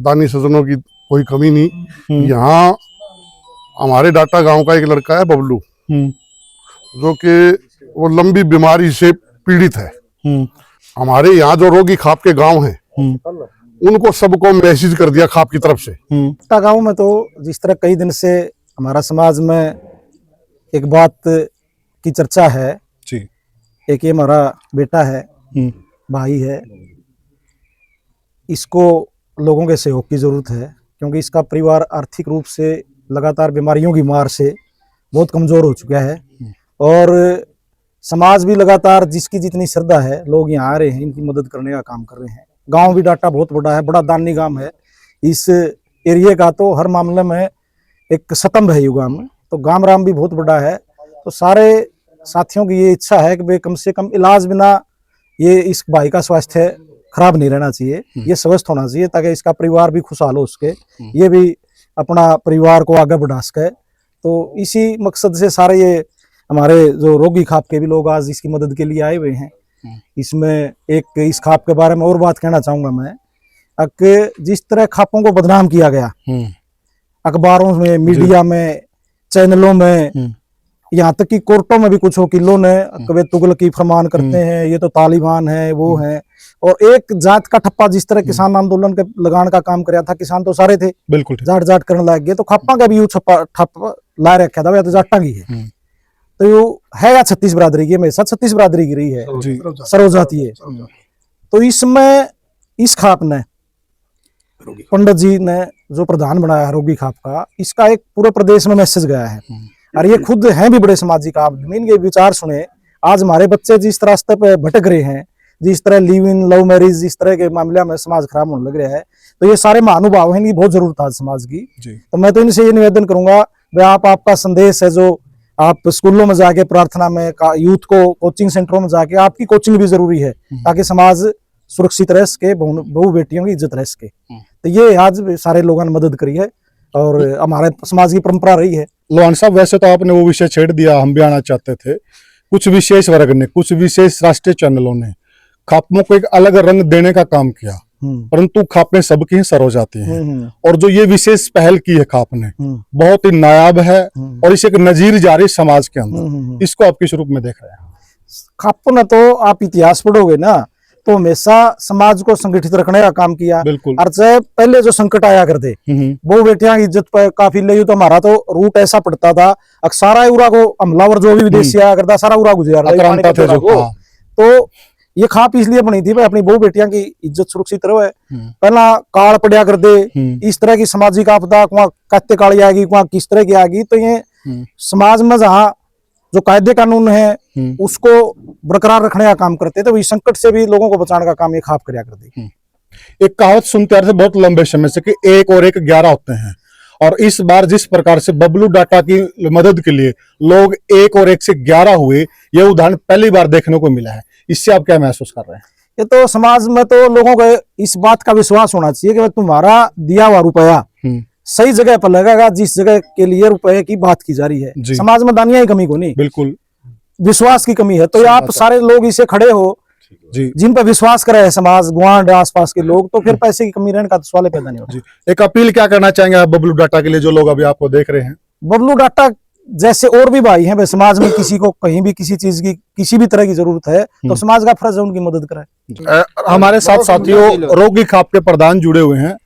दानी सज्जनों की कोई कमी नहीं। यहाँ हमारे डाटा गांव का एक लड़का है बबलू, जो कि वो लंबी बीमारी से पीड़ित है। हमारे यहाँ जो रोगी खाप के गांव हैं, उनको सबको मैसेज कर दिया खाप की तरफ से। गांव में तो जिस तरह कई दिन से हमारा समाज में एक बात की चर्चा है जी। एक ये हमारा बेटा है, भाई है, इसको लोगों के सहयोग की जरूरत है, क्योंकि इसका परिवार आर्थिक रूप से लगातार बीमारियों की मार से बहुत कमजोर हो चुका है। और समाज भी लगातार जिसकी जितनी श्रद्धा है, लोग यहाँ आ रहे हैं, इनकी मदद करने का काम कर रहे हैं। गांव भी डाटा बहुत बड़ा है, बड़ा दानी गांव है। इस एरिया का तो हर मामले में एक स्तंभ है युगाम में, तो गांव राम भी बहुत बड़ा है। तो सारे साथियों की ये इच्छा है कि वे कम से कम इलाज बिना ये इस भाई का स्वास्थ्य खराब नहीं रहना चाहिए, ये स्वस्थ होना चाहिए, ताकि इसका परिवार भी खुशहाल हो सके, ये भी अपना परिवार को आगे बढ़ा सके। तो इसी मकसद से सारे ये हमारे जो रोगी खाप के भी लोग आज इसकी मदद के लिए आए हुए हैं। इसमें एक इस खाप के बारे में और बात कहना चाहूंगा मैं, कि जिस तरह खापों को बदनाम किया गया अखबारों में, मीडिया में, चैनलों में, यहाँ तक कि कोर्टों में भी कुछ वकीलों ने कभी तुगलकी फरमान करते हैं, ये तो तालिबान है, वो है। और एक जात का ठप्पा जिस तरह किसान आंदोलन के लगाने का काम कराया था, किसान तो सारे थे, बिल्कुल जाट जाट करने लग गए, तो खापा का भी यू ठप्पा ला रखा था, तो जाटा की है। तो यू है या 36 बरादरी की, हमेशा 36 बरादरी की रही है, सर्वजातीय है। तो इसमें इस खाप ने, पंडित जी ने जो प्रधान बनाया है रोगी खाप का, इसका एक पूरे प्रदेश में मैसेज गया है। और ये खुद हैं भी बड़े सामाजिक आदमी, इनके विचार सुने। आज हमारे बच्चे जिस रास्ते पे भटक रहे हैं, जिस तरह लिव इन लव मैरिज, इस तरह के मामले में समाज खराब होने लग रहा है, तो ये सारे महानुभाव हैं, इनकी बहुत जरूरत है समाज की। तो मैं तो इनसे ये निवेदन करूंगा, भाई आपका संदेश है जो आप स्कूलों में जाके, प्रार्थना में, यूथ को कोचिंग सेंटरों में जाके, आपकी कोचिंग भी जरूरी है, ताकि समाज सुरक्षित रह सके, बहु बेटियों की इज्जत रह सके। तो ये आज सारे लोगों ने मदद करी है और हमारे समाज की परंपरा रही है। लोहान साहब, वैसे तो आपने वो विषय छेड़ दिया, हम भी आना चाहते थे। कुछ विशेष वर्ग ने, कुछ विशेष राष्ट्रीय चैनलों ने खापों को एक अलग रंग देने का काम किया, परंतु खापें सबकी ही सरो जाती हैं। और जो ये विशेष पहल की है खाप ने, बहुत ही नायाब है और इसे एक नजीर जारी समाज के अंदर, इसको आप किस रूप में देख रहे हैं? खापों ने तो, आप इतिहास पढ़ोगे ना, तो हमेशा समाज को संगठित रखने का काम किया। और चाहे पहले जो संकट आया करते, वो बेटियां की इज्जत पर काफी ले, तो हमारा तो रूट ऐसा पड़ता था, सारा उरा को हमलावर जो भी विदेशी आया करता, सारा उरा गुजरा। तो ये खाप इसलिए बनी थी भाई अपनी बहु बेटियां की इज्जत सुरक्षित रहे। पहला काल पड़ा कर दे, इस तरह की सामाजिक आपदा कहते काली आएगी, किस तरह की आएगी, तो ये समाज में जहाँ जो कायदे कानून है उसको बरकरार रखने का काम करते थे, तो इस संकट से भी लोगों को बचाने का काम ये खाप करया करते। एक कहावत सुनते आ रहे थे बहुत लंबे समय से कि 1 और 1 11 होते हैं, और इस बार जिस प्रकार से बबलू डाटा की मदद के लिए लोग 1 और 1 से 11 हुए, ये उदाहरण पहली बार देखने को मिला है। इससे आप क्या महसूस कर रहे हैं? ये तो समाज में तो लोगों को इस बात का विश्वास होना चाहिए कि तुम्हारा दिया हुआ रुपया सही जगह पर लगेगा, जिस जगह के लिए रुपए की बात की जा रही है। समाज में दानिया की कमी को नहीं, बिल्कुल विश्वास की कमी है। तो आप सारे लोग इसे खड़े हो जी, जिन पर विश्वास करे है समाज, गुआंढ आसपास के लोग, तो फिर पैसे की कमी रहने का तो सवाल पैदा नहीं होता। एक अपील क्या करना चाहेंगे आप बबलू डाटा के लिए, जो लोग अभी आपको देख रहे हैं? बबलू डाटा जैसे और भी भाई हैं, वे समाज में किसी को कहीं भी किसी चीज की, किसी भी तरह की जरूरत है, तो समाज का फर्ज है उनकी मदद कराए। हमारे साथ साथियों रोगी खाप के प्रधान जुड़े हुए हैं,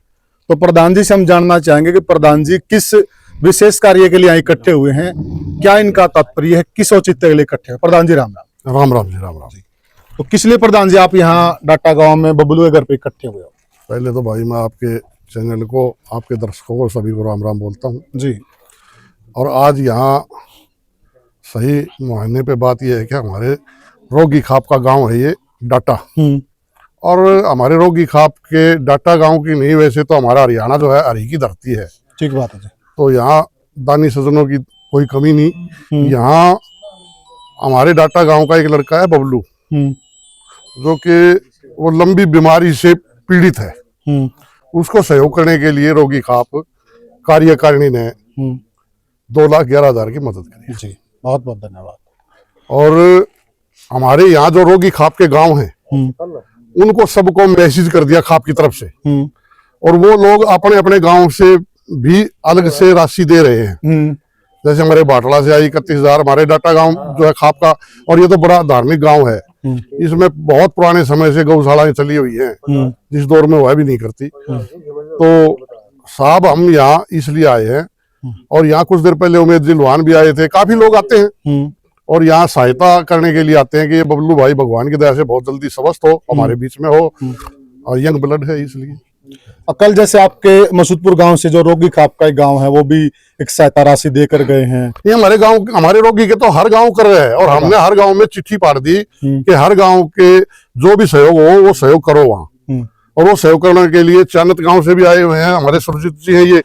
तो प्रधान जी से हम जानना चाहेंगे कि प्रधान जी किस विशेष कार्य के लिए यहाँ इकट्ठे हुए हैं, क्या इनका तात्पर्य है, किस औचित्य के लिए इकट्ठे हैं? प्रधान जी राम राम। राम राम जी, राम राम जी। तो किस लिए प्रधान जी आप यहाँ डाटा गांव में बबलू के घर पे इकट्ठे हुए हो? पहले तो भाई मैं आपके चैनल को, आपके दर्शकों को, सभी को राम राम बोलता हूँ जी। और आज यहाँ सही मुहाने पे बात यह है कि हमारे रोगी खाप का गांव है ये डाटा, और हमारे रोगी खाप के डाटा गांव की नहीं, वैसे तो हमारा हरियाणा जो है हरी की धरती है। ठीक बात है जी। तो यहाँ दानी सज्जनों की कोई कमी नहीं। यहाँ हमारे डाटा गांव का एक लड़का है बबलू, जो कि वो लंबी बीमारी से पीड़ित है। उसको सहयोग करने के लिए रोगी खाप कार्यकारिणी ने 2,11,000 की मदद करी जी। बहुत बहुत धन्यवाद। और हमारे यहाँ जो रोगी खाप के गांव हैं, उनको सबको मैसेज कर दिया खाप की तरफ से। और वो लोग अपने अपने गांव से भी अलग से राशि दे रहे हैं। जैसे हमारे बाटला से आई 31,000, हमारे डाटा गांव जो है खाप का, और ये तो बड़ा धार्मिक गांव है, इसमें बहुत पुराने समय से गौशालाएं चली हुई हैं, जिस दौर में वह भी नहीं करती। तो साहब हम यहाँ इसलिए आए हैं, और यहाँ कुछ देर पहले उमेद जी लोहान भी आए थे। काफी लोग आते हैं और यहाँ सहायता करने के लिए आते हैं कि ये बबलू भाई भगवान की दया से बहुत जल्दी स्वस्थ हो, हमारे बीच में हो, और यंग ब्लड है इसलिए। कल जैसे आपके मसूदपुर गांव से जो रोगी खाप का एक गांव है, वो भी एक सहायता राशि देकर गए हैं। ये हमारे गांव, हमारे रोगी के तो हर गांव कर रहे हैं, और हमने हर गांव में चिट्ठी पाड़ दी कि हर गांव के जो भी सहयोग हो वो सहयोग करो वहाँ। और वो सहयोग करने के लिए चानत गांव से भी आए हुए हैं, हमारे सुरजीत जी हैं, ये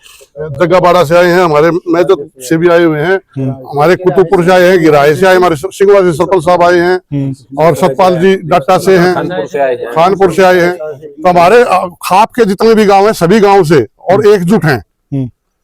जग्गाबाड़ा से आए हैं, हमारे मेजर से भी आए हुए हैं, हमारे कुतुबपुर से आए हैं, गिराए से आए, हमारे सिंगवा से सरपंच साहब आए हैं, और सतपाल जी डाटा से हैं, खानपुर से आए हैं। तो हमारे खाप के जितने भी गांव हैं सभी गांव से और एकजुट हैं।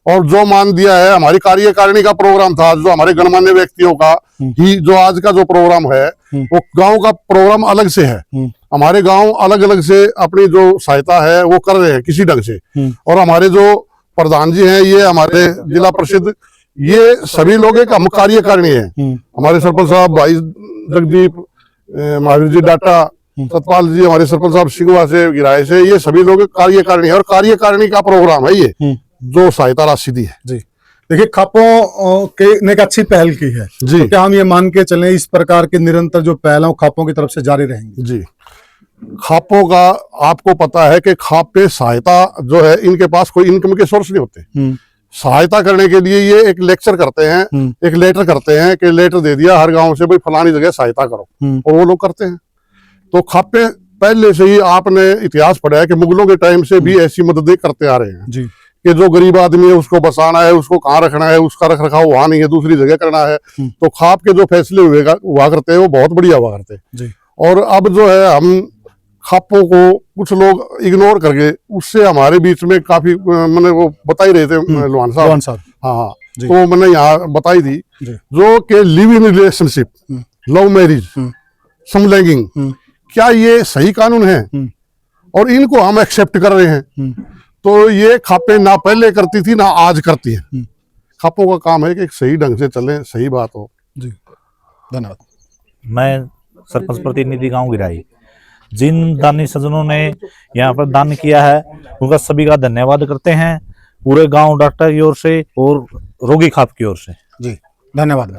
और जो मान दिया है, हमारी कार्यकारिणी का प्रोग्राम था, जो हमारे गणमान्य व्यक्तियों का ही जो आज का जो प्रोग्राम है, वो गांव का प्रोग्राम अलग से है। हमारे गांव अलग अलग से अपनी जो सहायता है वो कर रहे हैं किसी ढंग से। और हमारे जो प्रधान जी हैं, ये हमारे जिला परिषद, ये सभी लोग एक हम कार्यकारिणी है। हमारे सरपंच साहब भाई जगदीप, महावीर जी डाटा, सतपाल जी हमारे सरपंच साहब सिंगवा से, गिराए से, ये सभी लोग कार्यकारिणी है, और कार्यकारिणी का प्रोग्राम है ये जो सहायता राशि दी है। जी देखिए, खापों के ने एक अच्छी पहल की है जी। तो क्या हम ये मान के चलें इस प्रकार के निरंतर जो पहल खापों की तरफ से जारी रहेंगी? जी, खापों का आपको पता है कि खाप पे सहायता जो है, इनके पास कोई इनकम के सोर्स नहीं होते। सहायता करने के लिए ये एक लेक्चर करते हैं, एक लेटर करते हैं कि लेटर दे दिया हर गांव से, भाई फलानी जगह सहायता करो, और वो लोग करते हैं। तो खापे पहले से ही आपने इतिहास पढ़ा है कि मुगलों के टाइम से भी ऐसी मददें करते आ रहे हैं जी। कि जो गरीब आदमी है उसको बसाना है, उसको कहाँ रखना है, उसका रख रखाव वहां नहीं है, दूसरी जगह करना है। तो खाप के जो फैसले हुआ करते हैं वो बहुत बढ़िया हुआ करते हैं। और अब जो है हम खापों को कुछ लोग इग्नोर करके, उससे हमारे बीच में काफी मैंने वो बता ही रहे थे लोहान साहब, हाँ, तो मैंने यहाँ बताई थी जो कि live in relationship, love marriage, समलैंगिंग, क्या ये सही कानून है? और इनको हम एक्सेप्ट कर रहे हैं। तो ये खापे ना पहले करती थी ना आज करती है। खापों का काम है कि सही ढंग से चले, सही बात हो। जी, धन्यवाद। मैं सरपंच प्रतिनिधि गांव गिराई, जिन दानी सज्जनों ने यहाँ पर दान किया है उनका सभी का धन्यवाद करते हैं, पूरे गांव डॉक्टर की ओर से और रोगी खाप की ओर से। जी, धन्यवाद।